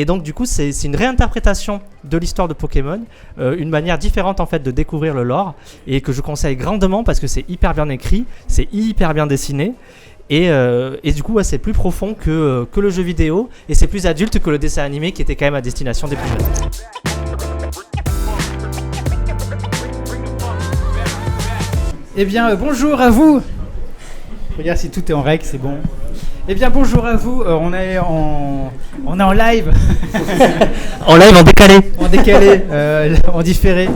Et donc du coup c'est une réinterprétation de l'histoire de Pokémon, une manière différente en fait de découvrir le lore, et que je conseille grandement parce que c'est hyper bien écrit, c'est hyper bien dessiné. Et du coup, c'est plus profond que le jeu vidéo, et c'est plus adulte que le dessin animé qui était quand même à destination des plus jeunes. Eh bien, bonjour à vous. Regarde si tout est en règle, c'est bon. Eh bien, bonjour à vous. On est en live. En live, en décalé. En décalé, en différé.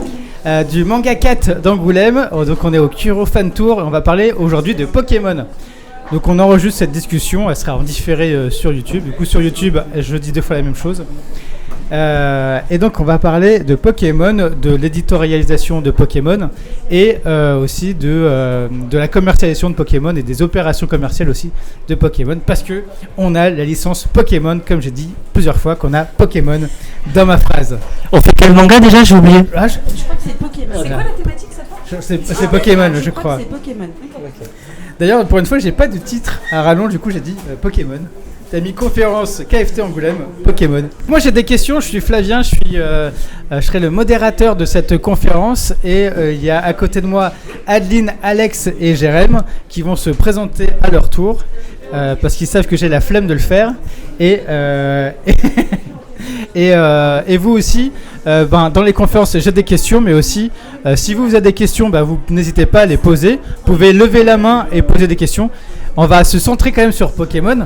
Du Manga 4 d'Angoulême. Donc, on est au Kuro Fan Tour et on va parler aujourd'hui de Pokémon. Donc on enregistre cette discussion, elle sera en différé sur YouTube. Du coup sur YouTube, je dis 2 fois la même chose. Et donc on va parler de Pokémon, de l'éditorialisation de Pokémon et aussi de la commercialisation de Pokémon et des opérations commerciales aussi de Pokémon, parce que on a la licence Pokémon, comme j'ai dit plusieurs fois, qu'on a Pokémon dans ma phrase. On fait quel manga déjà, j'ai oublié. Je crois que c'est Pokémon. C'est quoi la thématique cette fois? C'est Pokémon, je crois. C'est Pokémon. D'ailleurs, pour une fois, j'ai pas de titre à rallonge, du coup, j'ai dit Pokémon. T'as mis conférence KFT Angoulême, Pokémon. Moi, j'ai des questions. Je suis Flavien, je serai le modérateur de cette conférence. Et il y a à côté de moi Adeline, Alex et Jérém qui vont se présenter à leur tour parce qu'ils savent que j'ai la flemme de le faire. Et vous aussi, dans les conférences, j'ai des questions, mais aussi, si vous avez des questions, vous n'hésitez pas à les poser. Vous pouvez lever la main et poser des questions. On va se centrer quand même sur Pokémon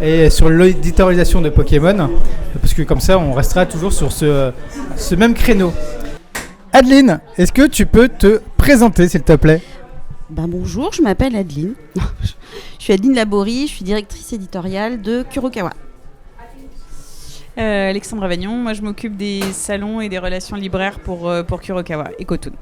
et sur l'éditorialisation de Pokémon, parce que comme ça, on restera toujours sur ce même créneau. Adeline, est-ce que tu peux te présenter, s'il te plaît ? Bonjour, je m'appelle Adeline. Je suis Adeline Laborie, je suis directrice éditoriale de Kurokawa. Alexandre Avagnon, moi je m'occupe des salons et des relations libraires pour Kurokawa et Kotun.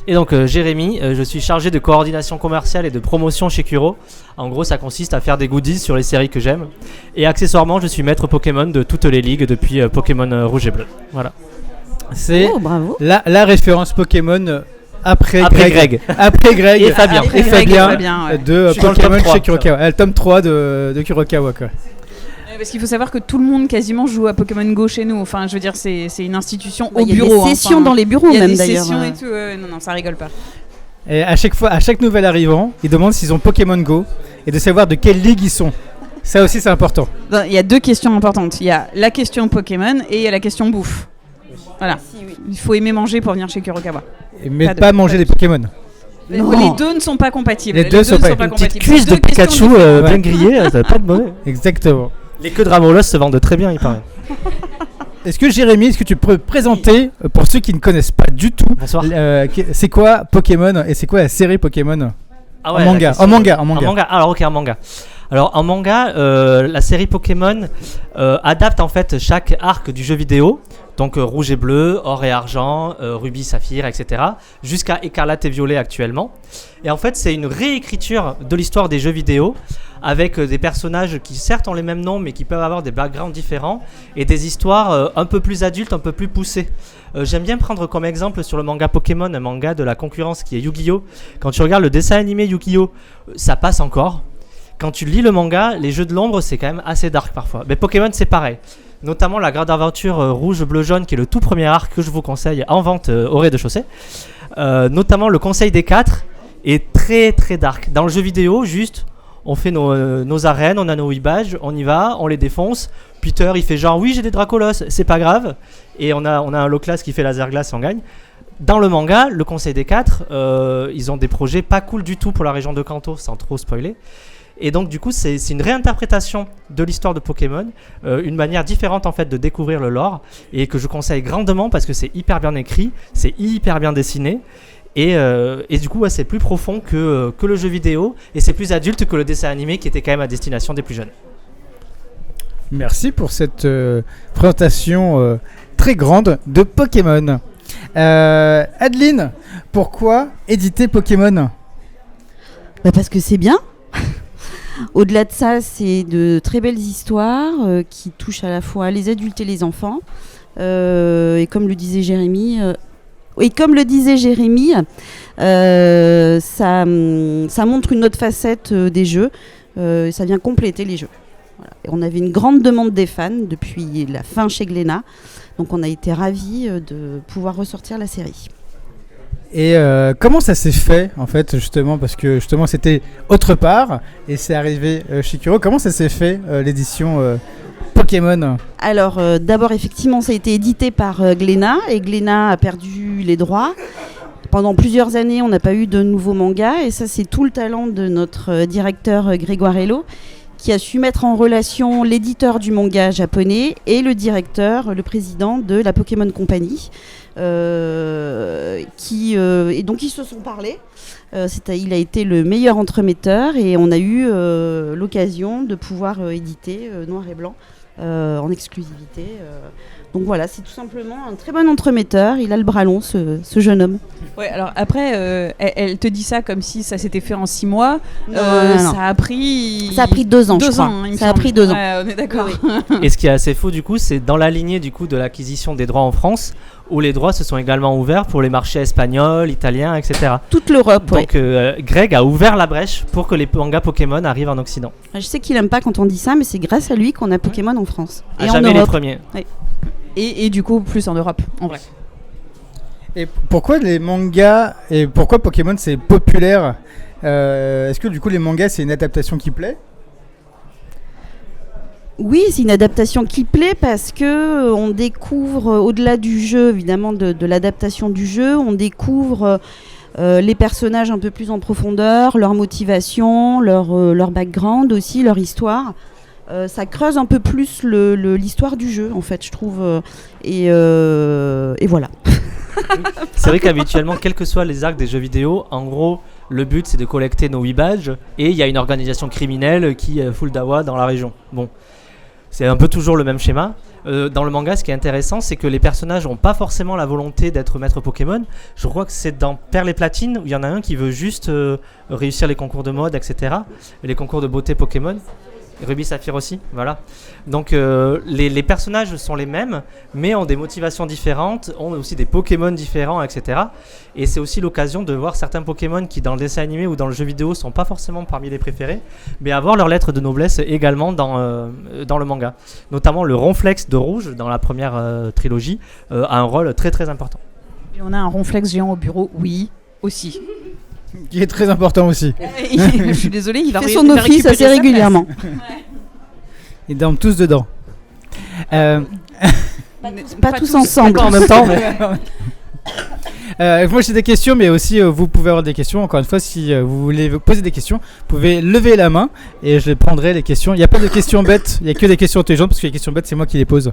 Et donc Jérémy, je suis chargé de coordination commerciale et de promotion chez Kuro. En gros, ça consiste à faire des goodies sur les séries que j'aime. Et accessoirement, je suis maître Pokémon de toutes les ligues depuis Pokémon Rouge et Bleu. Voilà. C'est bravo. La référence Pokémon après Greg. Après Greg et Fabien. Et Fabien ouais. de Pokémon chez Kurokawa. Le tome 3 de Kurokawa, quoi. Parce qu'il faut savoir que tout le monde quasiment joue à Pokémon Go chez nous. Enfin, je veux dire, c'est une institution au bureau. Il y a des sessions dans les bureaux, même d'ailleurs. Il y a des sessions et tout. Non, ça rigole pas. Et à chaque nouvel arrivant, ils demandent s'ils ont Pokémon Go et de savoir de quelle ligue ils sont. Ça aussi, c'est important. Il y a 2 questions importantes. Il y a la question Pokémon et il y a la question bouffe. Voilà. Il faut aimer manger pour venir chez Kurokawa. Mais pas manger des Pokémon. Les 2 ne sont pas compatibles. Les deux sont pas compatibles. Une petite cuisse de Pikachu bien grillée, ça va pas de mauvais. Exactement. Les queues de Ramolos se vendent très bien, il paraît. Est-ce que Jérémy, est-ce que tu peux présenter, pour ceux qui ne connaissent pas du tout, c'est quoi Pokémon et c'est quoi la série Pokémon en manga. Alors ok, en manga. Alors en manga, la série Pokémon adapte en fait chaque arc du jeu vidéo, donc rouge et bleu, or et argent, rubis, saphir, etc., jusqu'à écarlate et violet actuellement. Et en fait, c'est une réécriture de l'histoire des jeux vidéo avec des personnages qui certes ont les mêmes noms mais qui peuvent avoir des backgrounds différents et des histoires un peu plus adultes, un peu plus poussées. J'aime bien prendre comme exemple sur le manga Pokémon, un manga de la concurrence qui est Yu-Gi-Oh! Quand tu regardes le dessin animé Yu-Gi-Oh! Ça passe encore. Quand tu lis le manga, les jeux de l'ombre, c'est quand même assez dark parfois. Mais Pokémon, c'est pareil. Notamment la grande aventure rouge, bleu, jaune, qui est le tout premier arc que je vous conseille en vente au rez-de-chaussée. Notamment le Conseil des 4 est très très dark. Dans le jeu vidéo, juste, on fait nos arènes, on a nos Weebages, on y va, on les défonce. Peter, il fait genre, oui, j'ai des Dracolos, c'est pas grave. Et on a un Loclas qui fait laser glace et on gagne. Dans le manga, le Conseil des 4, ils ont des projets pas cool du tout pour la région de Kanto, sans trop spoiler. Et donc du coup c'est une réinterprétation de l'histoire de Pokémon, une manière différente en fait de découvrir le lore, et que je conseille grandement parce que c'est hyper bien écrit, c'est hyper bien dessiné, et du coup c'est plus profond que le jeu vidéo, et c'est plus adulte que le dessin animé qui était quand même à destination des plus jeunes. Merci pour cette présentation très grande de Pokémon. Adeline, pourquoi éditer Pokémon ? Parce que c'est bien. Au-delà de ça, c'est de très belles histoires qui touchent à la fois les adultes et les enfants. Et comme le disait Jérémy, ça montre une autre facette des jeux. Ça vient compléter les jeux. Voilà. Et on avait une grande demande des fans depuis la fin chez Glénat. Donc on a été ravis de pouvoir ressortir la série. Et comment ça s'est fait, en fait, justement, parce que justement c'était autre part et c'est arrivé chez Kuro. Comment ça s'est fait, l'édition Pokémon? Alors d'abord, effectivement, ça a été édité par Glénat et Glénat a perdu les droits. Pendant plusieurs années, on n'a pas eu de nouveaux mangas et ça, c'est tout le talent de notre directeur Grégoire Hello qui a su mettre en relation l'éditeur du manga japonais et le directeur, le président de la Pokémon Company. Et donc ils se sont parlé. Il a été le meilleur entremetteur et on a eu l'occasion de pouvoir éditer Noir et Blanc en exclusivité. Donc voilà, c'est tout simplement un très bon entremetteur. Il a le bras long, ce jeune homme. Ouais, alors après, elle te dit ça comme si ça s'était fait en 6 mois. Non. Ça a pris 2 ans, je crois. il me Ça a semble. pris 2 ans. Ouais, on est d'accord. Et ce qui est assez faux du coup, c'est dans la lignée du coup de l'acquisition des droits en France, où les droits se sont également ouverts pour les marchés espagnols, italiens, etc. Toute l'Europe, ouais. Donc Greg a ouvert la brèche pour que les mangas Pokémon arrivent en Occident. Je sais qu'il aime pas quand on dit ça, mais c'est grâce à lui qu'on a Pokémon en France. À Et en jamais les Europe. premiers. Et du coup, plus en Europe, en vrai. Et pourquoi les mangas et pourquoi Pokémon c'est populaire? Est-ce que du coup les mangas c'est une adaptation qui plaît? Oui, c'est une adaptation qui plaît parce que on découvre, au-delà du jeu, évidemment de l'adaptation du jeu, on découvre les personnages un peu plus en profondeur, leur motivation, leur background aussi, leur histoire. Ça creuse un peu plus l'histoire du jeu, en fait, je trouve. Et voilà. C'est vrai qu'habituellement, quels que soient les arcs des jeux vidéo, en gros, le but c'est de collecter nos 8 badges et il y a une organisation criminelle qui fout le dawa dans la région. Bon, c'est un peu toujours le même schéma. Dans le manga, ce qui est intéressant, c'est que les personnages n'ont pas forcément la volonté d'être maître Pokémon. Je crois que c'est dans Perles et Platine où il y en a un qui veut juste réussir les concours de mode, etc. Et les concours de beauté Pokémon. Ruby Saphir aussi, voilà. Donc les personnages sont les mêmes, mais ont des motivations différentes, ont aussi des Pokémon différents, etc. Et c'est aussi l'occasion de voir certains Pokémon qui, dans le dessin animé ou dans le jeu vidéo, sont pas forcément parmi les préférés, mais avoir leur lettre de noblesse également dans le manga. Notamment le Ronflex de Rouge, dans la première trilogie, a un rôle très très important. Et on a un Ronflex géant au bureau, oui, aussi. Qui est très important aussi. Je suis désolée, il va fait son office récupérer assez sa régulièrement. Ils dorment tous dedans. Pas tous ensemble. En même temps, mais... Moi j'ai des questions, mais aussi vous pouvez avoir des questions. Encore une fois, si vous voulez vous poser des questions, vous pouvez lever la main et je prendrai les questions. Il n'y a pas de questions bêtes, il n'y a que des questions intelligentes parce que les questions bêtes, c'est moi qui les pose.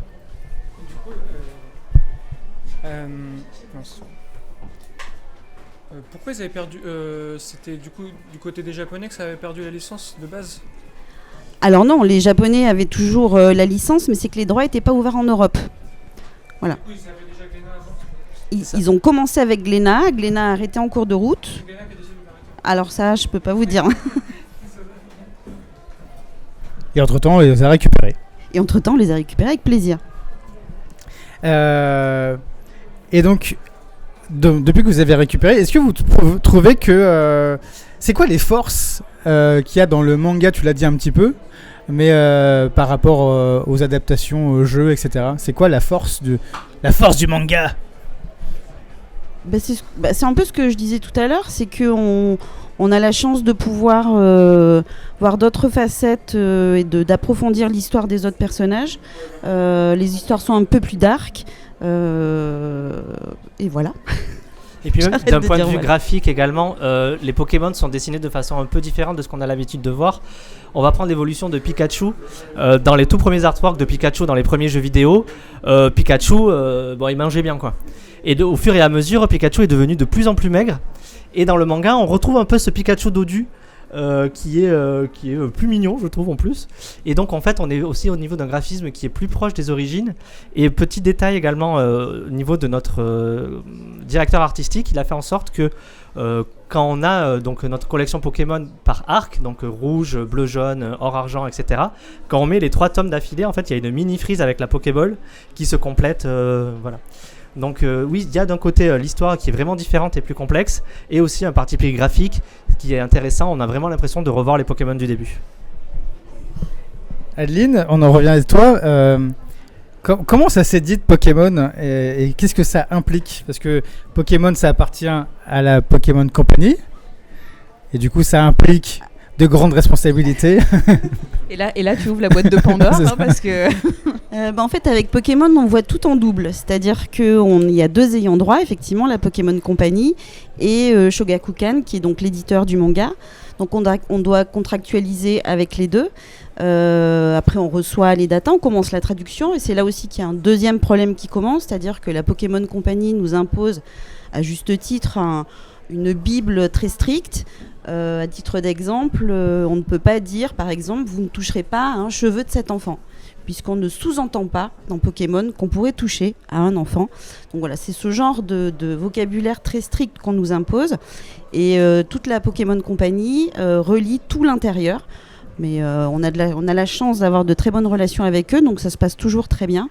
Pourquoi ils avaient perdu c'était du coup du côté des Japonais que ça avait perdu la licence de base? Alors non, les Japonais avaient toujours la licence, mais c'est que les droits n'étaient pas ouverts en Europe. Voilà. Du coup, ils avaient déjà Glénat avant. Ils ont commencé avec Glénat. Glénat a arrêté en cours de route. Glénat qui a décidé d'arrêter. Alors ça, je peux pas vous dire. Et entre-temps, on les a récupérés. Et entre-temps, on les a récupérés avec plaisir. Et donc, depuis que vous avez récupéré, est-ce que vous trouvez que... c'est quoi les forces qu'il y a dans le manga? Tu l'as dit un petit peu, mais par rapport aux adaptations, aux jeux, etc. C'est quoi la force du manga? C'est un peu ce que je disais tout à l'heure, c'est qu'on a la chance de pouvoir voir d'autres facettes et d'approfondir l'histoire des autres personnages. Les histoires sont un peu plus dark. Et voilà. Et puis même J'arrête d'un de point de dire vue voilà. graphique également, les Pokémon sont dessinés de façon un peu différente de ce qu'on a l'habitude de voir. On va prendre l'évolution de Pikachu. Dans les tout premiers artworks de Pikachu dans les premiers jeux vidéo, Pikachu, il mangeait bien quoi. Et au fur et à mesure, Pikachu est devenu de plus en plus maigre. Et dans le manga, on retrouve un peu ce Pikachu dodu qui est plus mignon, je trouve en plus. Et donc en fait, on est aussi au niveau d'un graphisme qui est plus proche des origines. Et petit détail également au niveau de notre directeur artistique, il a fait en sorte que quand on a donc notre collection Pokémon par arc, donc rouge, bleu, jaune, or, argent, etc. Quand on met les 3 tomes d'affilée, en fait, il y a une mini frise avec la Pokéball qui se complète, voilà. Donc oui, il y a d'un côté l'histoire qui est vraiment différente et plus complexe, et aussi un parti pris graphique qui est intéressant. On a vraiment l'impression de revoir les Pokémon du début. Adeline, on en revient à toi. Comment ça s'est dit de Pokémon et qu'est-ce que ça implique? Parce que Pokémon, ça appartient à la Pokémon Company. Et du coup, ça implique de grandes responsabilités. Et là, tu ouvres la boîte de Pandore, parce que... En fait, avec Pokémon, on voit tout en double. C'est-à-dire qu'il y a 2 ayants droit, effectivement, la Pokémon Company et Shogakukan, qui est donc l'éditeur du manga. Donc on doit contractualiser avec les deux. Après, on reçoit les datas, on commence la traduction. Et c'est là aussi qu'il y a un deuxième problème qui commence, c'est-à-dire que la Pokémon Company nous impose, à juste titre, une bible très stricte. À titre d'exemple, on ne peut pas dire, par exemple, vous ne toucherez pas à un cheveu de cet enfant, puisqu'on ne sous-entend pas dans Pokémon qu'on pourrait toucher à un enfant. Donc voilà, c'est ce genre de vocabulaire très strict qu'on nous impose. Et toute la Pokémon Company relie tout l'intérieur. Mais on a la chance d'avoir de très bonnes relations avec eux, donc ça se passe toujours très bien.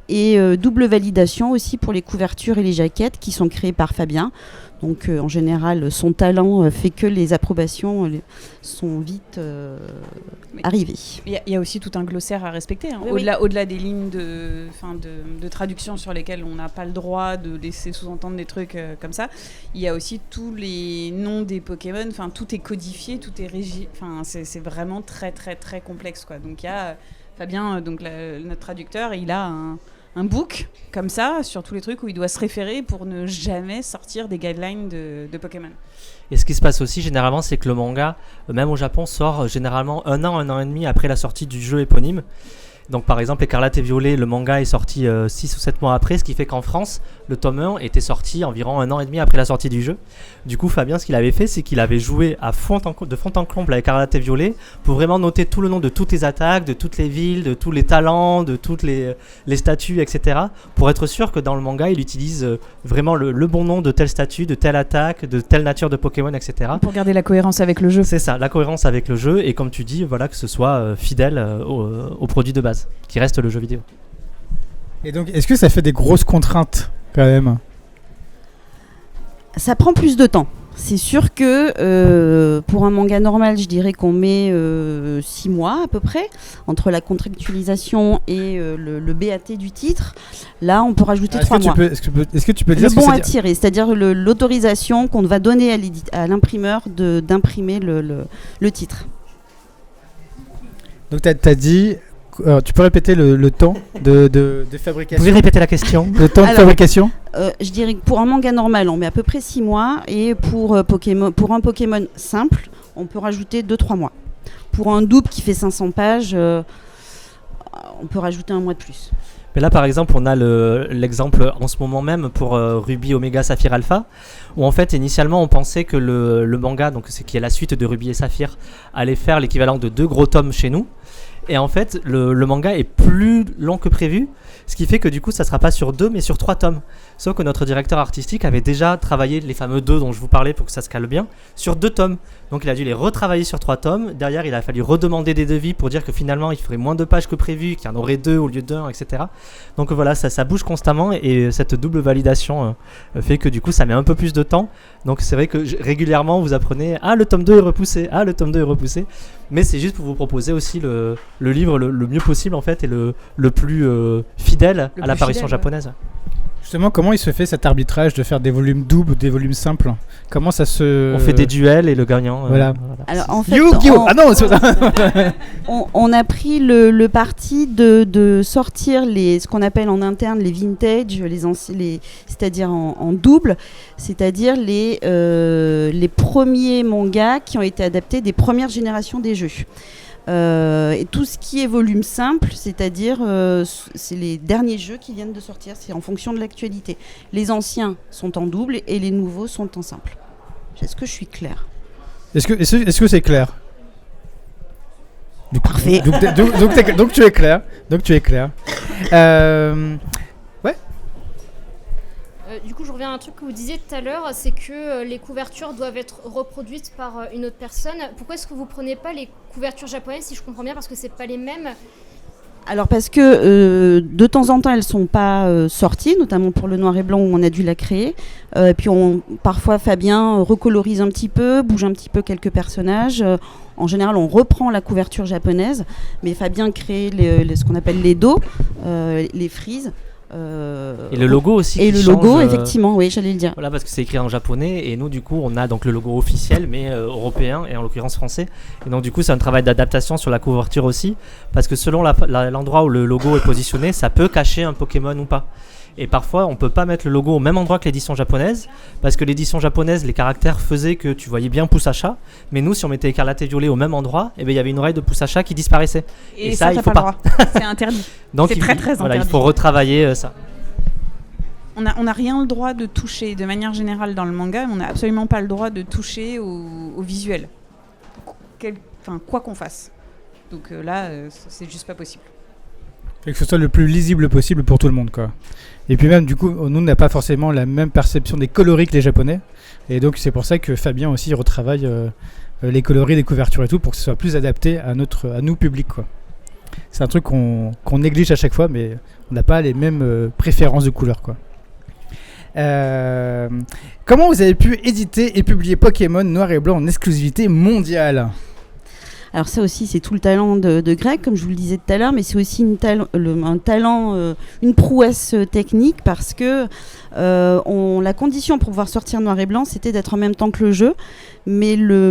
Et double validation aussi pour les couvertures et les jaquettes qui sont créées par Fabien. Donc en général, son talent fait que les approbations sont vite arrivées. Il y a aussi tout un glossaire à respecter. Hein. Oui, Au-delà des lignes de traduction sur lesquelles on n'a pas le droit de laisser sous-entendre des trucs comme ça, il y a aussi tous les noms des Pokémon. Enfin, tout est codifié, tout est régi. Enfin, c'est vraiment très très très complexe, quoi. Donc il y a Fabien, donc notre traducteur, il a un book comme ça sur tous les trucs où il doit se référer pour ne jamais sortir des guidelines de Pokémon. Et ce qui se passe aussi généralement, c'est que le manga, même au Japon, sort généralement un an et demi après la sortie du jeu éponyme. Donc par exemple, Écarlate et Violet, le manga est sorti 6 ou 7 mois après, ce qui fait qu'en France, le tome 1 était sorti environ 1 an et demi après la sortie du jeu. Du coup, Fabien, ce qu'il avait fait, c'est qu'il avait joué de fond en comble à Écarlate et Violet pour vraiment noter tout le nom de toutes les attaques, de toutes les villes, de tous les talents, de toutes les statues, etc. pour être sûr que dans le manga, il utilise vraiment le bon nom de telle statue, de telle attaque, de telle nature de Pokémon, etc. Pour garder la cohérence avec le jeu. C'est ça, la cohérence avec le jeu, et comme tu dis, voilà, que ce soit fidèle au produit de base, qui reste le jeu vidéo. Et donc, est-ce que ça fait des grosses contraintes quand même? Ça prend plus de temps. C'est sûr que pour un manga normal, je dirais qu'on met 6 mois à peu près, entre la contractualisation et le BAT du titre. Là, on peut rajouter 3 mois. Est-ce que tu peux dire le bon à tirer, c'est-à-dire l'autorisation qu'on va donner à l'imprimeur d'imprimer le titre. Donc, tu as dit... tu peux répéter le temps de fabrication? Vous pouvez répéter la question? Le temps de fabrication? Je dirais que pour un manga normal, on met à peu près 6 mois. Et pour un Pokémon simple, on peut rajouter 2-3 mois. Pour un double qui fait 500 pages, on peut rajouter 1 mois de plus. Mais là, par exemple, on a l'exemple en ce moment même pour Ruby Omega Saphir Alpha, où en fait, initialement, on pensait que le manga, donc qui est la suite de Ruby et Saphir, allait faire l'équivalent de 2 gros tomes chez nous. Et en fait, le manga est plus long que prévu, ce qui fait que du coup, ça ne sera pas sur 2, mais sur 3 tomes. Sauf que notre directeur artistique avait déjà travaillé les fameux 2 dont je vous parlais pour que ça se cale bien, sur 2 tomes. Donc il a dû les retravailler sur 3 tomes. Derrière, il a fallu redemander des devis pour dire que finalement, il ferait moins de pages que prévu, qu'il y en aurait 2 au lieu d'1, etc. Donc voilà, ça bouge constamment, et cette double validation fait que du coup, ça met un peu plus de temps. Donc c'est vrai que régulièrement, vous apprenez « Ah, le tome 2 est repoussé, ah, le tome 2 est repoussé ». Mais c'est juste pour vous proposer aussi le livre le mieux possible en fait, et le plus fidèle à l'apparition japonaise. Justement, comment il se fait cet arbitrage de faire des volumes doubles ou des volumes simples? Comment ça se... On fait des duels et le gagnant... Voilà. Alors en fait, Yu-Gi-Oh! Ah non, on a pris le parti de sortir ce qu'on appelle en interne les vintage, c'est-à-dire en double, c'est-à-dire les premiers mangas qui ont été adaptés des premières générations des jeux. Et tout ce qui est volume simple, c'est-à-dire c'est les derniers jeux qui viennent de sortir, c'est en fonction de l'actualité. Les anciens sont en double et les nouveaux sont en simple. Est-ce que je suis claire? Est-ce que c'est clair? Parfait. Donc tu es clair. Ouais. Du coup, je reviens à un truc que vous disiez tout à l'heure, c'est que les couvertures doivent être reproduites par une autre personne. Pourquoi est-ce que vous prenez pas les couvertures japonaises, si je comprends bien, parce que c'est pas les mêmes? Alors parce que de temps en temps elles sont pas sorties, notamment pour le noir et blanc où on a dû la créer. Puis parfois Fabien recolorise un petit peu, bouge un petit peu quelques personnages. En général, on reprend la couverture japonaise, mais Fabien crée ce qu'on appelle les dos, les frises. Et le logo aussi. Et qui le change, logo, effectivement, oui, j'allais le dire. Voilà, parce que c'est écrit en japonais et nous, du coup, on a donc le logo officiel, mais européen et en l'occurrence français. Et donc, du coup, c'est un travail d'adaptation sur la couverture aussi, parce que selon l'endroit où le logo est positionné, ça peut cacher un Pokémon ou pas. Et parfois, on peut pas mettre le logo au même endroit que l'édition japonaise, parce que l'édition japonaise, les caractères faisaient que tu voyais bien pouce à chat, mais nous, si on mettait écarlate et violet au même endroit, eh ben, il y avait une oreille de pouce à chat qui disparaissait. Et ça, il t'as faut le pas. droit. C'est interdit. Donc, C'est très, très voilà, il interdit. faut retravailler ça. On n'a rien le droit de toucher, de manière générale dans le manga, on n'a absolument pas le droit de toucher au visuel. Quoi qu'on fasse. Donc là, c'est juste pas possible. Et que ce soit le plus lisible possible pour tout le monde, quoi. Et puis même, du coup, nous, on n'a pas forcément la même perception des coloris que les Japonais. Et donc, c'est pour ça que Fabien aussi retravaille les coloris des couvertures et tout, pour que ce soit plus adapté à nous, public, quoi. C'est un truc qu'on néglige à chaque fois, mais on n'a pas les mêmes préférences de couleurs, quoi. Comment vous avez pu éditer et publier Pokémon noir et blanc en exclusivité mondiale ? Alors ça aussi, c'est tout le talent de Greg, comme je vous le disais tout à l'heure, mais c'est aussi un talent, une prouesse technique, parce que la condition pour pouvoir sortir noir et blanc, c'était d'être en même temps que le jeu, mais le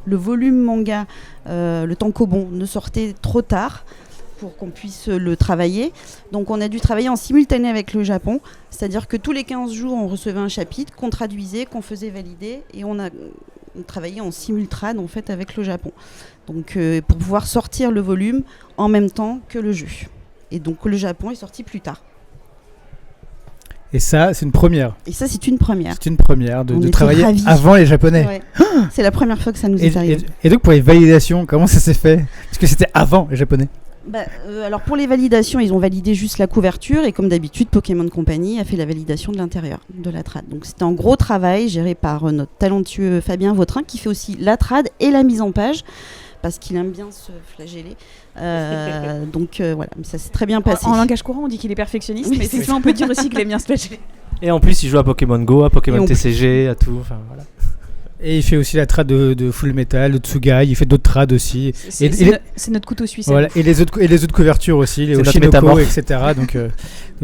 volume manga, le tankobon, ne sortait trop tard pour qu'on puisse le travailler. Donc on a dû travailler en simultané avec le Japon, c'est-à-dire que tous les 15 jours, on recevait un chapitre qu'on traduisait, qu'on faisait valider, et on travaillait en simultrade en fait avec le Japon. Donc pour pouvoir sortir le volume en même temps que le jeu. Et donc le Japon est sorti plus tard. Et ça, c'est une première. Et ça, c'est une première. C'est une première de était travailler ravis. avant les Japonais. Ouais. C'est la première fois que ça nous Et, est arrivé. et donc pour les validations, comment ça s'est fait ? Parce que c'était avant les Japonais. Alors pour les validations, ils ont validé juste la couverture, et comme d'habitude, Pokémon Company a fait la validation de l'intérieur de la trad. Donc c'était un gros travail géré par notre talentueux Fabien Vautrin, qui fait aussi la trad et la mise en page, parce qu'il aime bien se flageller. Donc voilà, mais ça s'est très bien passé. En langage courant, on dit qu'il est perfectionniste, mais effectivement, on peut dire aussi qu'il aime bien se flageller. Et en plus, il joue à Pokémon Go, à Pokémon Et TCG, à tout. Enfin, voilà. Et il fait aussi la trad de Full Metal, de Tsugai, il fait d'autres trades aussi. C'est notre couteau suisse. Voilà, et les autres couvertures aussi, les C'est notre Oshinoko, métamorphe. etc. Donc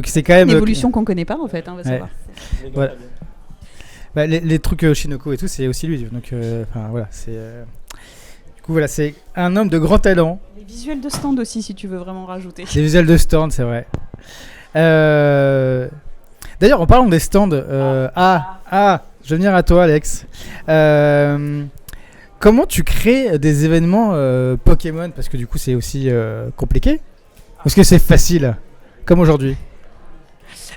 c'est quand même... Une évolution qu'on connaît pas en fait, on va savoir. Voilà. Bah, les trucs Oshinoko et tout, c'est aussi lui. Donc voilà, c'est... Du coup, voilà, c'est un homme de grand talent. Les visuels de stand aussi, si tu veux vraiment rajouter. Les visuels de stand, c'est vrai. D'ailleurs, en parlant des stands... je vais venir à toi, Alex. Comment tu crées des événements Pokémon ? Parce que du coup, c'est aussi compliqué. Est-ce que c'est facile, comme aujourd'hui ?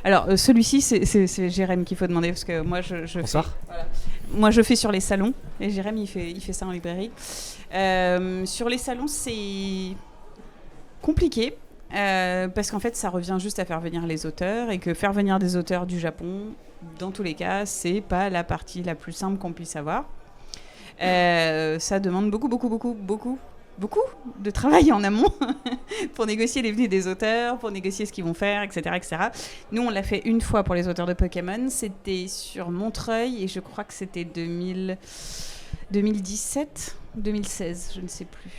Alors, celui-ci, c'est Jérém qu'il faut demander, parce que moi, moi, je fais sur les salons, et Jérém, il fait ça en librairie. Sur les salons, c'est compliqué. Parce qu'en fait, ça revient juste à faire venir les auteurs, et que faire venir des auteurs du Japon, dans tous les cas, c'est pas la partie la plus simple qu'on puisse avoir. Ça demande beaucoup de travail en amont pour négocier les venues des auteurs, pour négocier ce qu'ils vont faire, etc., etc. Nous, on l'a fait une fois pour les auteurs de Pokémon. C'était sur Montreuil, et je crois que c'était 2017, 2016, je ne sais plus.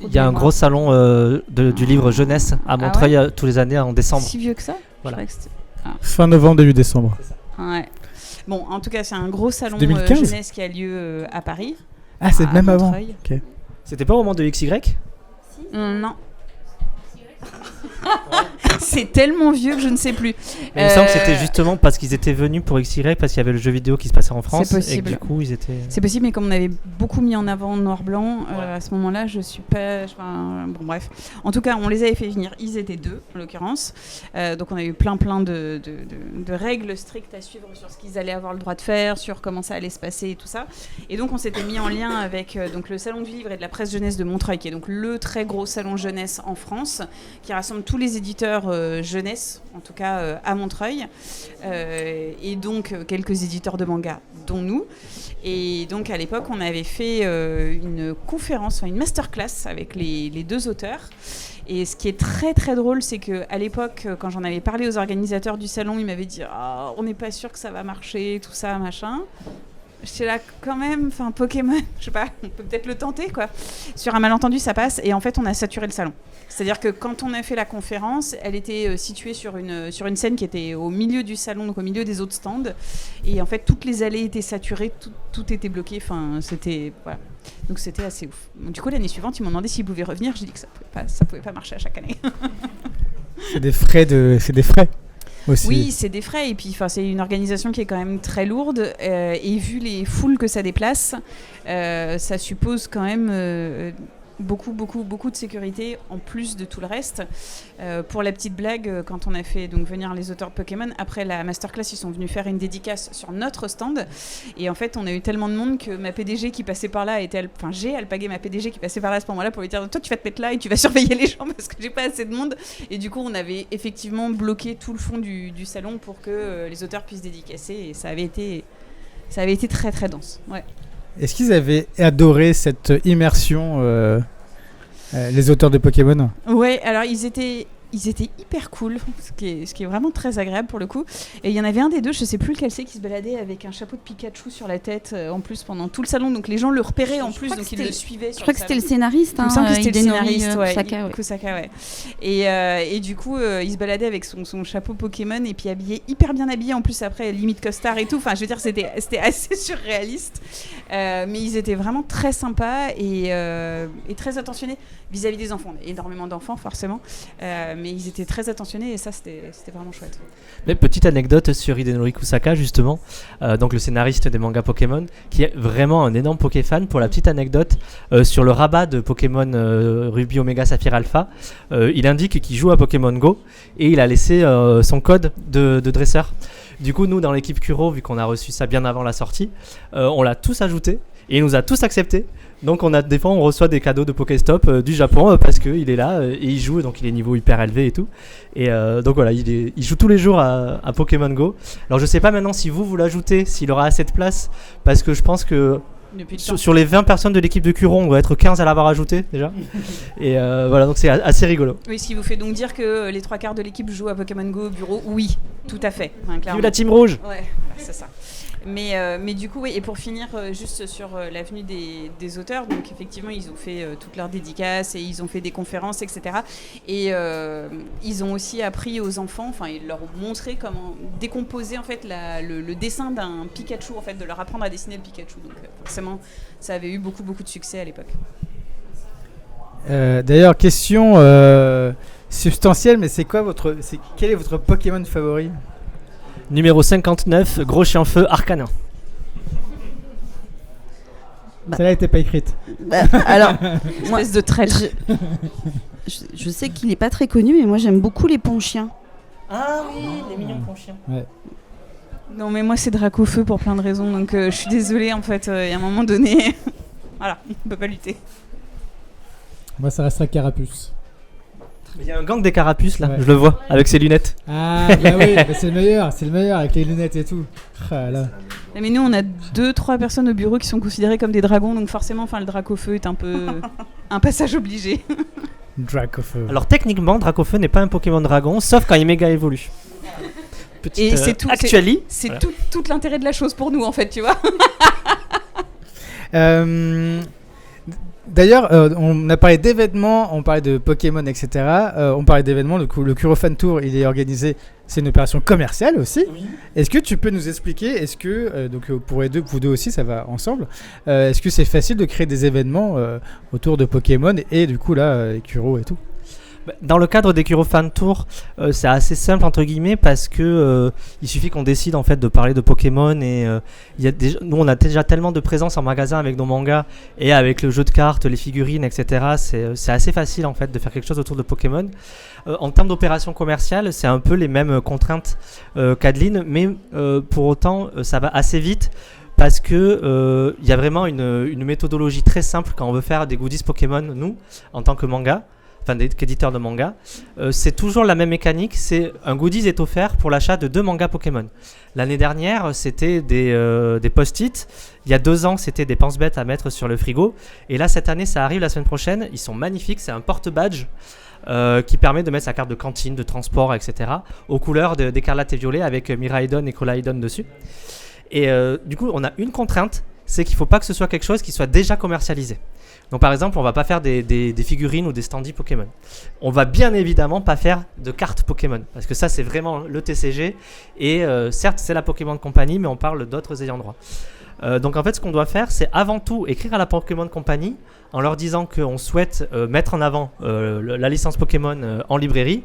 Il y a un gros salon du livre jeunesse à Montreuil tous les années en décembre. Si vieux que ça ? Voilà. Fin novembre, début décembre. Ouais. Bon, en tout cas, c'est un gros salon 2015 jeunesse qui a lieu à Paris. Ah, c'est même avant. Okay. C'était pas au moment de XY ? Non. C'est tellement vieux que je ne sais plus. Mais il me semble que c'était justement parce qu'ils étaient venus pour XY, parce qu'il y avait le jeu vidéo qui se passait en France. C'est possible. Et que du coup, ils étaient... C'est possible, mais comme on avait beaucoup mis en avant noir-blanc, à ce moment-là, je suis pas... bon, bref. En tout cas, on les avait fait venir. Ils étaient 2, en l'occurrence. Donc, on a eu plein de règles strictes à suivre sur ce qu'ils allaient avoir le droit de faire, sur comment ça allait se passer et tout ça. Et donc, on s'était mis en lien avec donc, le Salon du Livre et de la Presse Jeunesse de Montreuil, qui est donc le très gros salon jeunesse en France, qui rassemble tous les éditeurs jeunesse, en tout cas à Montreuil, et donc quelques éditeurs de manga, dont nous. Et donc à l'époque, on avait fait une conférence, une masterclass avec les 2 auteurs. Et ce qui est très très drôle, c'est qu'à l'époque, quand j'en avais parlé aux organisateurs du salon, ils m'avaient dit « on n'est pas sûr que ça va marcher, tout ça, machin ». J'étais là quand même, enfin Pokémon, je sais pas, on peut peut-être le tenter quoi. Sur un malentendu ça passe et en fait on a saturé le salon. C'est-à-dire que quand on a fait la conférence, elle était située sur une scène qui était au milieu du salon, donc au milieu des autres stands. Et en fait toutes les allées étaient saturées, tout était bloqué, enfin c'était... Voilà. Donc c'était assez ouf. Donc, du coup l'année suivante ils m'ont demandé s'ils pouvaient revenir, j'ai dit que ça pouvait pas marcher à chaque année. C'est des frais aussi. Oui, c'est des frais et puis c'est une organisation qui est quand même très lourde et vu les foules que ça déplace, ça suppose quand même beaucoup de sécurité en plus de tout le reste. Pour la petite blague, quand on a fait donc venir les auteurs de Pokémon, après la masterclass, ils sont venus faire une dédicace sur notre stand et en fait on a eu tellement de monde que ma PDG qui passait par là j'ai alpagué ma PDG qui passait par là à ce moment-là pour lui dire toi tu vas te mettre là et tu vas surveiller les gens parce que j'ai pas assez de monde et du coup on avait effectivement bloqué tout le fond du salon pour que les auteurs puissent dédicacer et ça avait été très très dense. Ouais. Est-ce qu'ils avaient adoré cette immersion, les auteurs de Pokémon ? Ouais, alors ils étaient hyper cool, ce qui est vraiment très agréable pour le coup. Et il y en avait un des deux, je sais plus lequel c'est, qui se baladait avec un chapeau de Pikachu sur la tête en plus pendant tout le salon. Donc les gens le repéraient en plus, donc ils le suivaient. Je crois que c'était le scénariste. Il me semble que c'était le scénariste, Kusaka, ouais. Et du coup, il se baladait avec son chapeau Pokémon et puis hyper bien habillé en plus après, limite costard et tout. Enfin, je veux dire, c'était assez surréaliste. Mais ils étaient vraiment très sympas et très attentionnés vis-à-vis des enfants. On a énormément d'enfants, forcément. Mais ils étaient très attentionnés et ça, c'était vraiment chouette. Mais petite anecdote sur Hidenori Kusaka, justement, donc le scénariste des mangas Pokémon, qui est vraiment un énorme Pokéfan. Pour la petite anecdote, sur le rabat de Pokémon Ruby Omega Saphir Alpha, il indique qu'il joue à Pokémon Go et il a laissé son code de dresseur. Du coup, nous, dans l'équipe Kuro, vu qu'on a reçu ça bien avant la sortie, on l'a tous ajouté et il nous a tous acceptés. Donc des fois on reçoit des cadeaux de Pokéstop du Japon parce qu'il est là et il joue, donc il est niveau hyper élevé et tout. Et donc voilà, il joue tous les jours à Pokémon Go. Alors je sais pas maintenant si vous l'ajoutez, s'il aura assez de place, parce que je pense que sur les 20 personnes de l'équipe de Kuro, on doit être 15 à l'avoir ajouté déjà. Et voilà, donc c'est assez rigolo. Oui, ce qui vous fait donc dire que les 3/4 de l'équipe jouent à Pokémon Go au bureau, oui, tout à fait. Hein, Vive la Team Rouge. Ouais, voilà, c'est ça. Mais du coup, oui, et pour finir juste sur l'avenue des auteurs, donc effectivement, ils ont fait toutes leurs dédicaces et ils ont fait des conférences, etc. Et ils ont aussi appris aux enfants, enfin, ils leur ont montré comment décomposer en fait le dessin d'un Pikachu, en fait, de leur apprendre à dessiner le Pikachu. Donc forcément, ça avait eu beaucoup de succès à l'époque. D'ailleurs, question substantielle, mais quel est votre Pokémon favori ? Numéro 59, Gros Chien Feu Arcanin. Celle-là n'était pas écrite. Alors, moi, espèce de traître. Je sais qu'il n'est pas très connu, mais moi j'aime beaucoup les ponchiens. Ah oui, les mignons ponchiens. Ouais. Non, mais moi c'est Dracofeu pour plein de raisons, donc je suis désolée en fait, il y a un moment donné, voilà, on peut pas lutter. Moi ça restera Carapuce. Il y a un gang des carapuces là, Ouais. je le vois, avec ses lunettes. Ah bah oui, bah c'est le meilleur avec les lunettes et tout. Ah, là. Mais nous on a 2-3 personnes au bureau qui sont considérées comme des dragons, donc forcément le Dracofeu est un peu un passage obligé. Dracofeu. Alors techniquement, Dracofeu n'est pas un Pokémon dragon, sauf quand il méga évolue. Petite Et c'est tout, actuali. C'est Voilà. tout l'intérêt de la chose pour nous en fait, tu vois. D'ailleurs, on a parlé d'événements, on parlait de Pokémon, etc. On parlait d'événements, le Kuro Fan Tour, il est organisé, c'est une opération commerciale aussi. Oui. Est-ce que tu peux nous expliquer, est-ce que, donc pour vous deux aussi, ça va ensemble, est-ce que c'est facile de créer des événements autour de Pokémon et du coup là, les Kuro et tout? Dans le cadre des Kuro Fan Tour, c'est assez simple entre guillemets parce que il suffit qu'on décide en fait de parler de Pokémon et nous on a déjà tellement de présence en magasin avec nos mangas et avec le jeu de cartes, les figurines, etc. C'est assez facile en fait de faire quelque chose autour de Pokémon. En termes d'opération commerciale, c'est un peu les mêmes contraintes qu'Adeline, mais pour autant ça va assez vite. Parce que y a vraiment une méthodologie très simple quand on veut faire des goodies Pokémon, nous, en tant que manga. Enfin d'éditeur de manga, c'est toujours la même mécanique, c'est un goodies est offert pour l'achat de 2 mangas Pokémon. L'année dernière, c'était des post-it, il y a 2 ans, c'était des pense-bêtes à mettre sur le frigo, et là, cette année, ça arrive la semaine prochaine, ils sont magnifiques, c'est un porte-badge qui permet de mettre sa carte de cantine, de transport, etc., aux couleurs d'Écarlate et Violet avec Miraidon et Collaidon dessus. Et du coup, on a une contrainte, c'est qu'il ne faut pas que ce soit quelque chose qui soit déjà commercialisé. Donc par exemple, on ne va pas faire des figurines ou des standees Pokémon. On va bien évidemment pas faire de cartes Pokémon, parce que ça c'est vraiment le TCG, et certes c'est la Pokémon Company, mais on parle d'autres ayants droit. Donc en fait, ce qu'on doit faire, c'est avant tout écrire à la Pokémon Company en leur disant qu'on souhaite mettre en avant la licence Pokémon en librairie,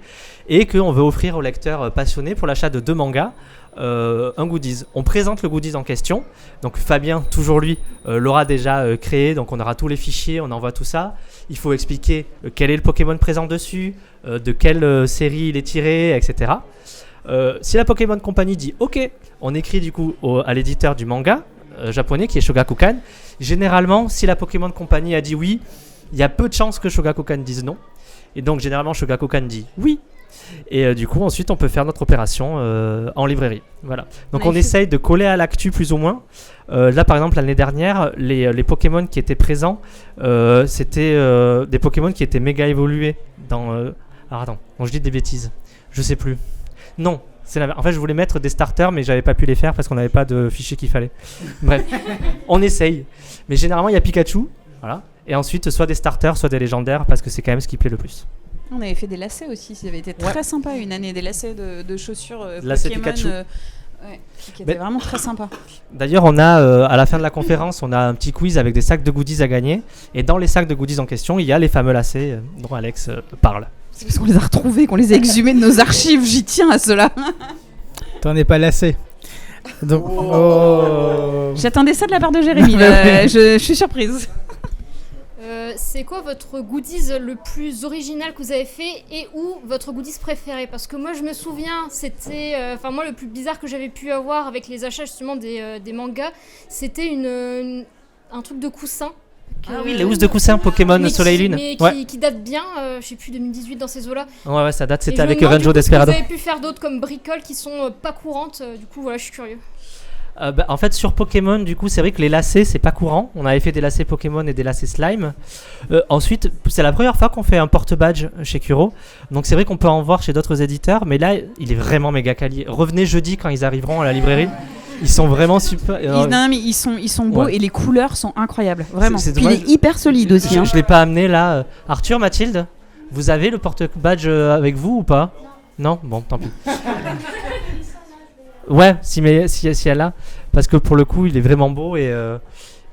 et qu'on veut offrir aux lecteurs passionnés pour l'achat de 2 mangas un goodies. On présente le goodies en question. Donc Fabien, toujours lui, l'aura déjà créé. Donc on aura tous les fichiers, on envoie tout ça. Il faut expliquer quel est le Pokémon présent dessus, de quelle série il est tiré, etc. Si la Pokémon Company dit OK, on écrit du coup à l'éditeur du manga japonais qui est Shogakukan. Généralement, si la Pokémon Company a dit oui, il y a peu de chances que Shogakukan dise non. Et donc généralement Shogakukan dit oui. Et du coup ensuite on peut faire notre opération en librairie. Voilà. Donc on essaye de coller à l'actu plus ou moins. Là par exemple l'année dernière, les Pokémon qui étaient présents, c'était des Pokémon qui étaient méga évolués dans... Alors attends, bon, je dis des bêtises. Je sais plus. Non. En fait, je voulais mettre des starters, mais j'avais pas pu les faire parce qu'on n'avait pas de fichier qu'il fallait. Bref, on essaye. Mais généralement, il y a Pikachu. Voilà. Et ensuite, soit des starters, soit des légendaires, parce que c'est quand même ce qui plaît le plus. On avait fait des lacets aussi, ça avait été très sympa une année, des lacets de chaussures lacets Pokémon, Pikachu. Qui étaient vraiment très sympa. D'ailleurs, on a à la fin de la conférence, on a un petit quiz avec des sacs de goodies à gagner. Et dans les sacs de goodies en question, il y a les fameux lacets dont Alex parle. C'est parce qu'on les a retrouvés, qu'on les a exhumés de nos archives, j'y tiens à cela. T'en es pas lassé. Donc, J'attendais ça de la part de Jérémy, là. Je suis surprise. C'est quoi votre goodies le plus original que vous avez fait et ou votre goodies préféré? Parce que moi je me souviens, c'était... moi le plus bizarre que j'avais pu avoir avec les achats justement des mangas, c'était un truc de coussin. Ah oui, les housses de coussin Pokémon Soleil Lune. Mais qui date bien, je sais plus, 2018 dans ces eaux-là. Ouais, ça date, c'était Et avec je me demande, Ranjo du coup, Desperado. Vous avez pu faire d'autres comme bricoles qui sont pas courantes, du coup voilà, je suis curieux. En fait, sur Pokémon, du coup, c'est vrai que les lacets, c'est pas courant. On avait fait des lacets Pokémon et des lacets slime. Ensuite, c'est la première fois qu'on fait un porte-badge chez Kuro. Donc, c'est vrai qu'on peut en voir chez d'autres éditeurs. Mais là, il est vraiment méga quali. Revenez jeudi quand ils arriveront à la librairie. Ils sont vraiment super. Non, mais ils sont beaux et les couleurs sont incroyables. Vraiment. Puis il est hyper solide aussi. Je l'ai pas amené là. Arthur, Mathilde, vous avez le porte-badge avec vous ou pas? Non? Bon, tant pis. Ouais, si elle a, parce que pour le coup, il est vraiment beau et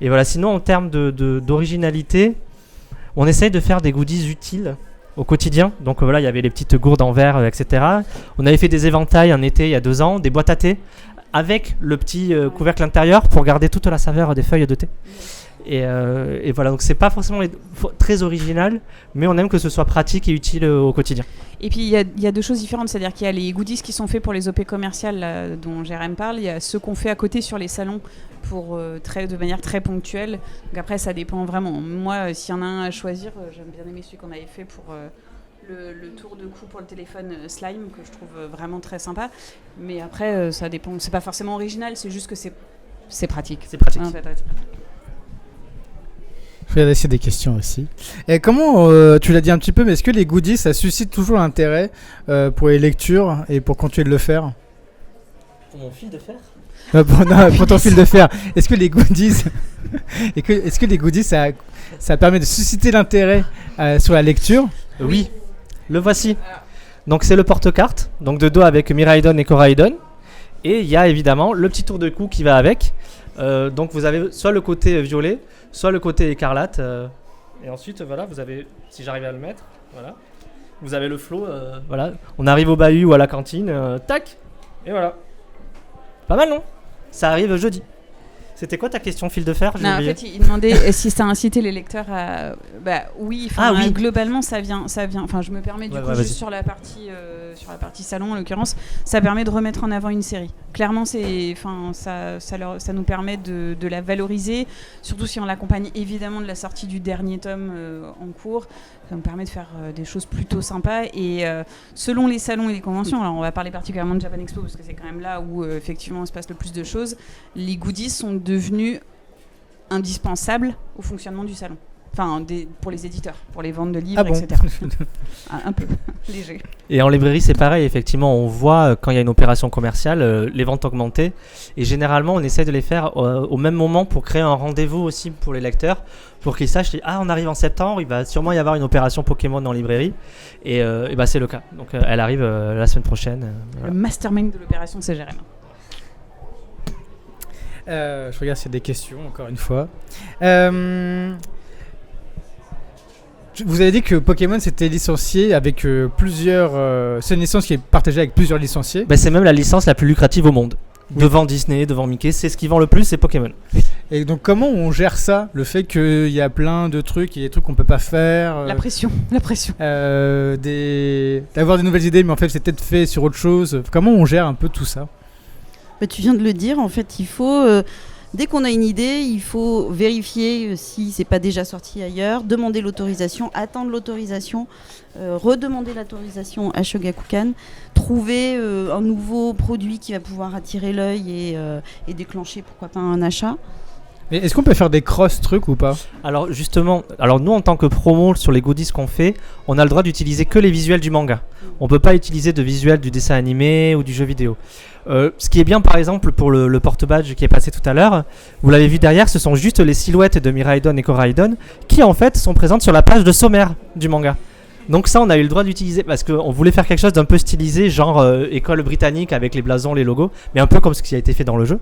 voilà. Sinon, en termes d'originalité, on essaye de faire des goodies utiles au quotidien. Donc voilà, il y avait les petites gourdes en verre, etc. On avait fait des éventails en été il y a 2 ans, des boîtes à thé avec le petit couvercle intérieur pour garder toute la saveur des feuilles de thé. Et voilà, donc c'est pas forcément très original, mais on aime que ce soit pratique et utile au quotidien. Et puis il y a 2 choses différentes, c'est-à-dire qu'il y a les goodies qui sont faits pour les OP commerciales là, dont Jérém parle, il y a ceux qu'on fait à côté sur les salons pour de manière très ponctuelle. Donc après ça dépend vraiment. Moi, s'il y en a un à choisir, j'aime bien aimer celui qu'on avait fait pour le tour de cou pour le téléphone Slime, que je trouve vraiment très sympa. Mais après ça dépend, c'est pas forcément original, c'est juste que c'est pratique. C'est pratique. En fait, je vais laisser des questions aussi. Et comment, tu l'as dit un petit peu, mais est-ce que les goodies, ça suscite toujours l'intérêt pour les lectures et pour continuer de le faire? Pour mon fil de fer? Pour ton fil de fer. Est-ce que les goodies, ça permet de susciter l'intérêt sur la lecture? Oui, le voici. Donc c'est le porte-carte, donc de dos avec Miraidon et Koraidon. Et il y a évidemment le petit tour de cou qui va avec. Donc vous avez soit le côté violet, soit le côté écarlate. Et ensuite, voilà, vous avez, si j'arrive à le mettre, voilà. Vous avez le flow, voilà. On arrive au bahut ou à la cantine, tac, et voilà. Pas mal, non? Ça arrive jeudi. C'était quoi ta question, fil de fer? Non, en fait, il demandait si ça incitait les lecteurs à... oui, oui. Globalement, ça vient. Enfin, je me permets du coup, juste sur la partie salon, en l'occurrence, ça permet de remettre en avant une série. Clairement, ça nous permet de la valoriser, surtout si on l'accompagne évidemment de la sortie du dernier tome en cours. Ça nous permet de faire des choses plutôt sympas. Et selon les salons et les conventions, alors on va parler particulièrement de Japan Expo, parce que c'est quand même là où effectivement il se passe le plus de choses, les goodies sont devenus indispensables au fonctionnement du salon. Enfin, pour les éditeurs, pour les ventes de livres, Ah bon. etc. Un peu léger. Et en librairie, c'est pareil, effectivement, on voit quand il y a une opération commerciale, les ventes augmenter. Et généralement, on essaie de les faire au même moment pour créer un rendez-vous aussi pour les lecteurs, pour qu'ils sachent, on arrive en septembre, il va sûrement y avoir une opération Pokémon en librairie. Et c'est le cas. Donc elle arrive la semaine prochaine. Voilà. Le mastermind de l'opération CGRM. Je regarde s'il y a des questions, encore une fois. Vous avez dit que Pokémon c'était licencié avec plusieurs... c'est une licence qui est partagée avec plusieurs licenciés. C'est même la licence la plus lucrative au monde. Oui. Devant Disney, devant Mickey, c'est ce qui vend le plus, c'est Pokémon. Et donc comment on gère ça? Le fait qu'il y a plein de trucs, il y a des trucs qu'on peut pas faire. La pression. D'avoir des nouvelles idées, mais en fait c'est peut-être fait sur autre chose. Comment on gère un peu tout ça? Tu viens de le dire, en fait, il faut... dès qu'on a une idée, il faut vérifier si c'est pas déjà sorti ailleurs, demander l'autorisation, attendre l'autorisation, redemander l'autorisation à Shogakukan, trouver un nouveau produit qui va pouvoir attirer l'œil et déclencher pourquoi pas un achat. Mais est-ce qu'on peut faire des cross trucs ou pas? Alors justement, nous en tant que promo sur les goodies qu'on fait, on a le droit d'utiliser que les visuels du manga. On peut pas utiliser de visuels du dessin animé ou du jeu vidéo. Ce qui est bien par exemple pour le porte-badge qui est passé tout à l'heure, vous l'avez vu derrière, ce sont juste les silhouettes de Miraidon et Koraidon qui en fait sont présentes sur la page de sommaire du manga. Donc ça on a eu le droit d'utiliser parce qu'on voulait faire quelque chose d'un peu stylisé, genre école britannique avec les blasons, les logos, mais un peu comme ce qui a été fait dans le jeu.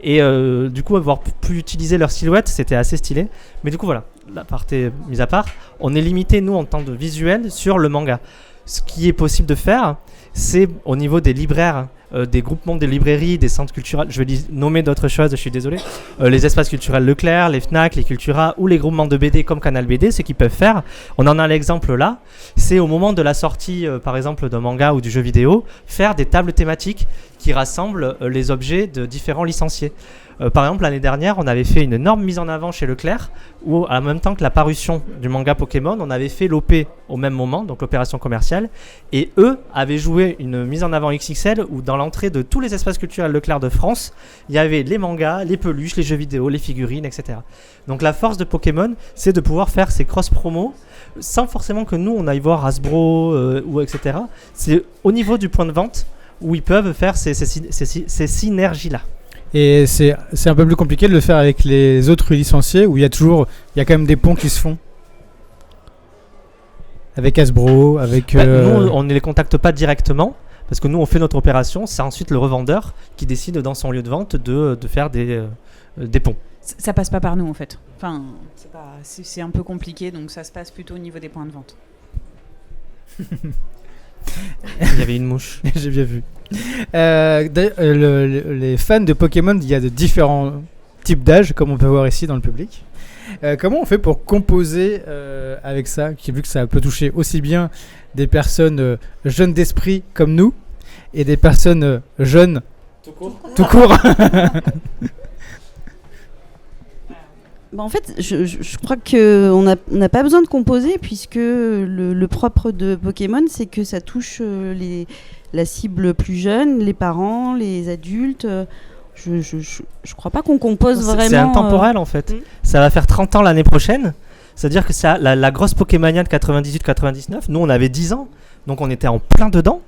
Et du coup avoir pu utiliser leurs silhouettes, c'était assez stylé. Mais du coup voilà, la partie mise à part, on est limité nous en tant que visuel sur le manga. Ce qui est possible de faire, c'est au niveau des libraires, des groupements de librairies, des centres culturels, je vais nommer d'autres choses, je suis désolé, les espaces culturels Leclerc, les Fnac, les Cultura ou les groupements de BD comme Canal BD, ce qu'ils peuvent faire, on en a l'exemple là, c'est au moment de la sortie par exemple d'un manga ou du jeu vidéo, faire des tables thématiques qui rassemblent les objets de différents licenciés. Par exemple, l'année dernière, on avait fait une énorme mise en avant chez Leclerc où, en même temps que la parution du manga Pokémon, on avait fait l'OP au même moment, donc l'opération commerciale, et eux avaient joué une mise en avant XXL où, dans l'entrée de tous les espaces culturels Leclerc de France, il y avait les mangas, les peluches, les jeux vidéo, les figurines, etc. Donc la force de Pokémon, c'est de pouvoir faire ces cross-promos sans forcément que nous, on aille voir Hasbro ou etc. C'est au niveau du point de vente où ils peuvent faire ces synergies-là. Et c'est un peu plus compliqué de le faire avec les autres licenciés où il y a quand même des ponts qui se font avec Hasbro, avec... Nous, on ne les contacte pas directement parce que nous, on fait notre opération. C'est ensuite le revendeur qui décide dans son lieu de vente de faire des ponts. Ça passe pas par nous en fait. Enfin, c'est un peu compliqué, donc ça se passe plutôt au niveau des points de vente. Il y avait une mouche. J'ai bien vu. Les fans de Pokémon, il y a de différents types d'âge, comme on peut voir ici dans le public. Comment on fait pour composer avec ça, vu que ça peut toucher aussi bien des personnes jeunes d'esprit comme nous et des personnes jeunes tout court. En fait, je crois qu'on n'a pas besoin de composer puisque le propre de Pokémon, c'est que ça touche la cible plus jeune, les parents, les adultes. Je crois pas qu'on compose vraiment... C'est intemporel en fait. Ça va faire 30 ans l'année prochaine. C'est-à-dire que la grosse Pokémania de 98-99, nous on avait 10 ans, donc on était en plein dedans.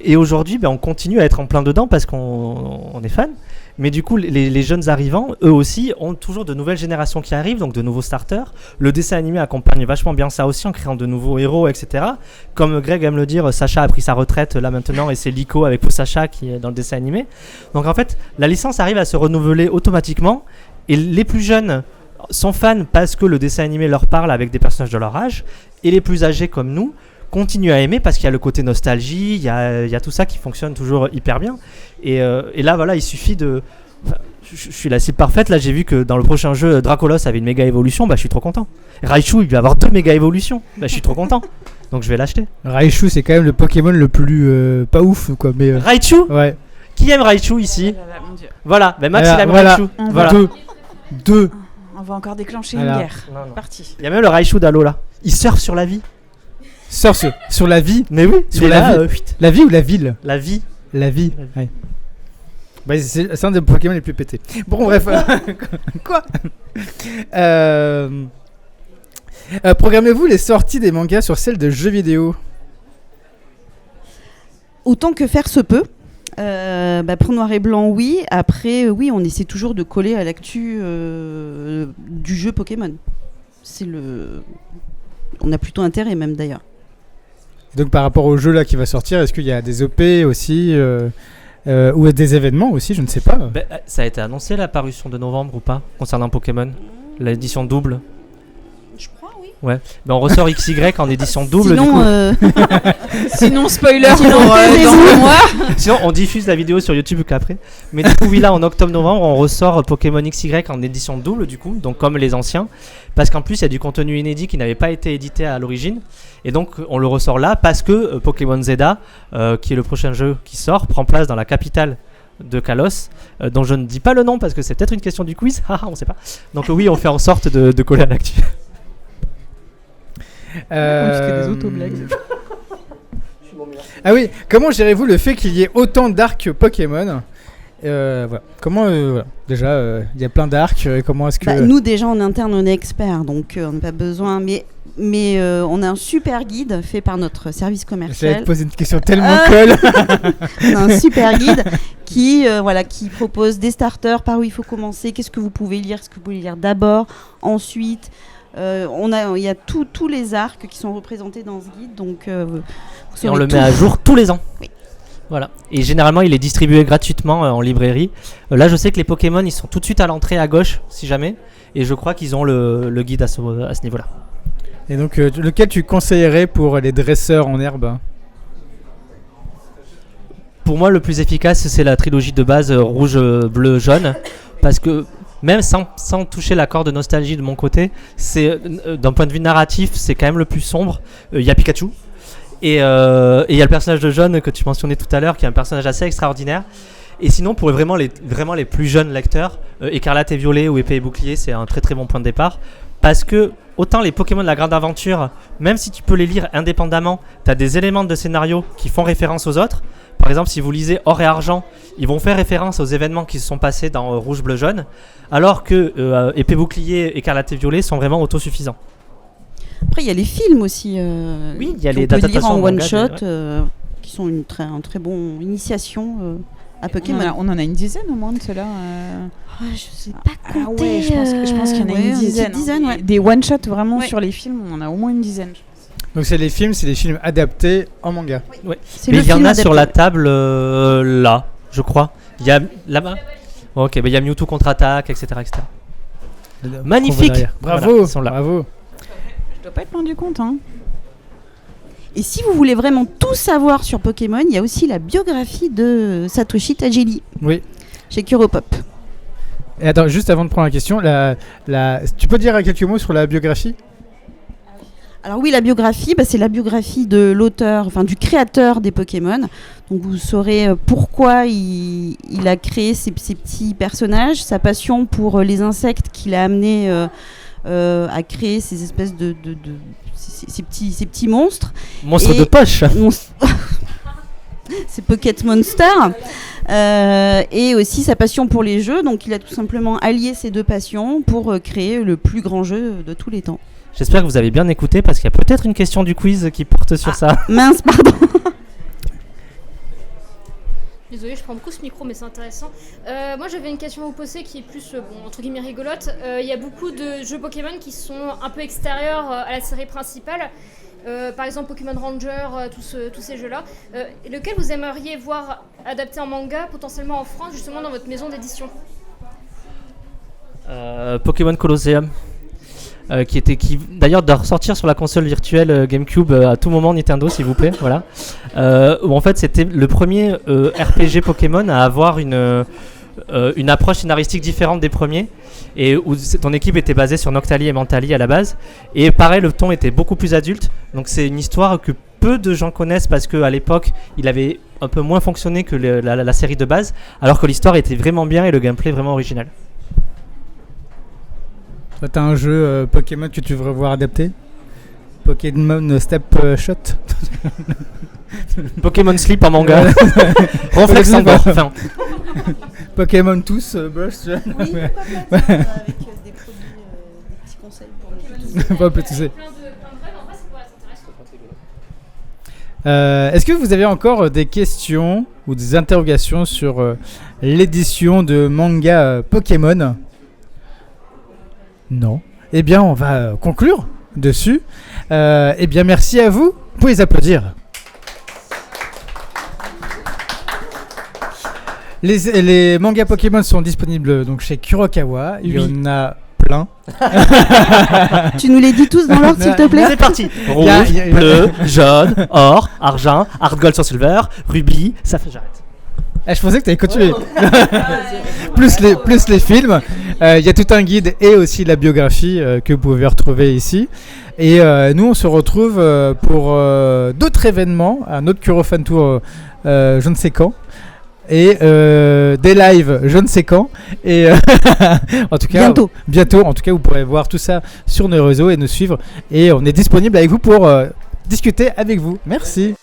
Et aujourd'hui, on continue à être en plein dedans parce qu'on est fan. Mais du coup, les jeunes arrivants, eux aussi, ont toujours de nouvelles générations qui arrivent, donc de nouveaux starters. Le dessin animé accompagne vachement bien ça aussi en créant de nouveaux héros, etc. Comme Greg aime le dire, Sacha a pris sa retraite là maintenant et c'est Lico avec Sacha qui est dans le dessin animé. Donc en fait, la licence arrive à se renouveler automatiquement et les plus jeunes sont fans parce que le dessin animé leur parle avec des personnages de leur âge et les plus âgés comme nous continue à aimer parce qu'il y a le côté nostalgie, il y a tout ça qui fonctionne toujours hyper bien. Et là, voilà, il suffit de... Enfin, je suis la cible parfaite. Là, j'ai vu que dans le prochain jeu, Dracolos avait une méga évolution. Je suis trop content. Raichu, il va avoir 2 méga évolutions. Je suis trop content. Donc, je vais l'acheter. Raichu, c'est quand même le Pokémon le plus... pas ouf, quoi. Mais, Raichu ? Ouais. Qui aime Raichu ici ? Mon Dieu. Voilà, Max, il aime voilà. Raichu. Voilà. Deux. On va encore déclencher une guerre. Non. Parti. Il y a même le Raichu d'Halo, là. Il surfe sur la vie. Surf sur la vie. Mais oui, sur la vie. La vie ou la ville ? La vie. La vie. Ouais. C'est un des Pokémon les plus pétés. Bon, bref. Quoi ? Programmez-vous les sorties des mangas sur celles de jeux vidéo? Autant que faire se peut. Pour Noir et Blanc, oui. Après, oui, on essaie toujours de coller à l'actu du jeu Pokémon. On a plutôt intérêt même d'ailleurs. Donc par rapport au jeu là qui va sortir, est-ce qu'il y a des OP aussi ou des événements aussi, je ne sais pas. Ça a été annoncé la parution de novembre ou pas concernant Pokémon, l'édition double? Je crois, oui. Ouais, on ressort XY en édition double. Sinon, du coup. Sinon spoiler Sinon, pour dans taisez-vous. un mois. Sinon, on diffuse la vidéo sur YouTube qu'après. Mais du coup, oui, là, en octobre-novembre, on ressort Pokémon XY en édition double, du coup, donc comme les anciens. Parce qu'en plus, il y a du contenu inédit qui n'avait pas été édité à l'origine. Et donc, on le ressort là parce que Pokémon Zeta, qui est le prochain jeu qui sort, prend place dans la capitale de Kalos, dont je ne dis pas le nom parce que c'est peut-être une question du quiz. On ne sait pas. Donc, oui, on fait en sorte de coller à l'actu. C'était des auto-blagues. Ah oui, comment gérez-vous le fait qu'il y ait autant d'arcs Pokémon? Voilà. Comment voilà. Déjà, il y a plein d'arcs. Comment est-ce que nous déjà en interne on est experts, donc on n'a pas besoin. Mais on a un super guide fait par notre service J'allais commercial. te poser une question tellement colle. On a un super guide qui propose des starters, par où il faut commencer, qu'est-ce que vous pouvez lire, ce que vous pouvez lire d'abord, ensuite. Il y a tous les arcs qui sont représentés dans ce guide, donc et on le met à jour tous les ans. Oui. Voilà. Et généralement, il est distribué gratuitement en librairie. Là, je sais que les Pokémon, ils sont tout de suite à l'entrée à gauche, si jamais. Et je crois qu'ils ont le guide à ce niveau-là. Et donc, lequel tu conseillerais pour les dresseurs en herbe? Pour moi, le plus efficace, c'est la trilogie de base rouge, bleu, jaune. Parce que même sans toucher la corde de nostalgie de mon côté, c'est d'un point de vue narratif, c'est quand même le plus sombre. Il y a Pikachu. Et il y a le personnage de jaune que tu mentionnais tout à l'heure, qui est un personnage assez extraordinaire. Et sinon, pour vraiment les plus jeunes lecteurs, Écarlate et Violet ou Épée et Bouclier, c'est un très très bon point de départ. Parce que autant les Pokémon de la Grande Aventure, même si tu peux les lire indépendamment, tu as des éléments de scénario qui font référence aux autres. Par exemple, si vous lisez Or et Argent, ils vont faire référence aux événements qui se sont passés dans Rouge, Bleu, Jaune, alors que Épée, Bouclier, Écarlate et Violet sont vraiment autosuffisants. Après, il y a les films aussi. Oui, il y a les on peut lire adaptations en en manga, one shot, qui sont une très bonne initiation à Pokémon. On en a une dizaine au moins de ceux-là. Je sais pas compter. Ouais, je pense qu'il y en a une dizaine. Ouais. Des one-shots vraiment Ouais. sur les films, on en a au moins une dizaine. Donc c'est des films adaptés en manga. Ouais. C'est Mais le il y en film a adapté. sur la table là, je crois. Il y a là-bas. Ok, il y a Mewtwo contre-attaque, etc. Magnifique. Bravo, Voilà, ils sont là. bravo. Je dois pas être loin du compte, hein. Et si vous voulez vraiment tout savoir sur Pokémon, il y a aussi la biographie de Satoshi Tajiri Oui. chez Kuropop. Et attends, juste avant de prendre la question, tu peux dire quelques mots sur la biographie? Alors oui, la biographie, c'est la biographie de l'auteur, enfin du créateur des Pokémon. Donc vous saurez pourquoi il a créé ces petits personnages, sa passion pour les insectes qui l'a amené à créer ces espèces ces petits monstres. Monstre Et- de poche. C'est Pocket Monster. Et aussi sa passion pour les jeux. Donc il a tout simplement allié ces deux passions pour créer le plus grand jeu de tous les temps. J'espère que vous avez bien écouté parce qu'il y a peut-être une question du quiz qui porte sur ça. Mince, pardon. Désolée, je prends beaucoup ce micro, mais c'est intéressant. Moi, j'avais une question à vous poser qui est plus, entre guillemets, rigolote. Il y a beaucoup de jeux Pokémon qui sont un peu extérieurs à la série principale. Par exemple, Pokémon Ranger, tous ces jeux-là. Lequel vous aimeriez voir adapté en manga, potentiellement en France, justement dans votre maison d'édition? Pokémon Colosseum. Qui d'ailleurs doit ressortir sur la console virtuelle GameCube à tout moment, Nintendo s'il vous plaît, voilà. Où en fait c'était le premier RPG Pokémon à avoir une approche scénaristique différente des premiers et où ton équipe était basée sur Noctali et Mentali à la base, et pareil le ton était beaucoup plus adulte, donc c'est une histoire que peu de gens connaissent parce qu'à l'époque il avait un peu moins fonctionné que la série de base, alors que l'histoire était vraiment bien et le gameplay vraiment original. Toi, t'as un jeu Pokémon que tu veux voir adapté? Pokémon Step Shot. Pokémon Sleep en manga. Reflex en bord. Enfin, Pokémon tous Burst. Oui, pourquoi pas, avec des produits, des petits conseils pour ne plus Pas plus toussé. Plein de rêves, en vrai, ça pourrait être intéressant. Est-ce que vous avez encore des questions ou des interrogations sur l'édition de manga Pokémon ? Non. Eh bien, on va conclure dessus. Eh bien, merci à vous. Vous pouvez les applaudir. Les mangas Pokémon sont disponibles donc chez Kurokawa. Il y en a plein. Tu nous les dis tous dans l'ordre, s'il te plaît. C'est parti. Rouge, y a- bleu, jaune, or, argent, hard gold sur silver, rubis, ça fait j'arrête. Je pensais que tu avais continué. plus les films. Il y a tout un guide et aussi la biographie que vous pouvez retrouver ici. Et nous, on se retrouve pour d'autres événements, un autre Kurofan Tour je ne sais quand. Et des lives je ne sais quand. Et en tout cas, bientôt. En tout cas, vous pourrez voir tout ça sur nos réseaux et nous suivre. Et on est disponible avec vous pour discuter avec vous. Merci.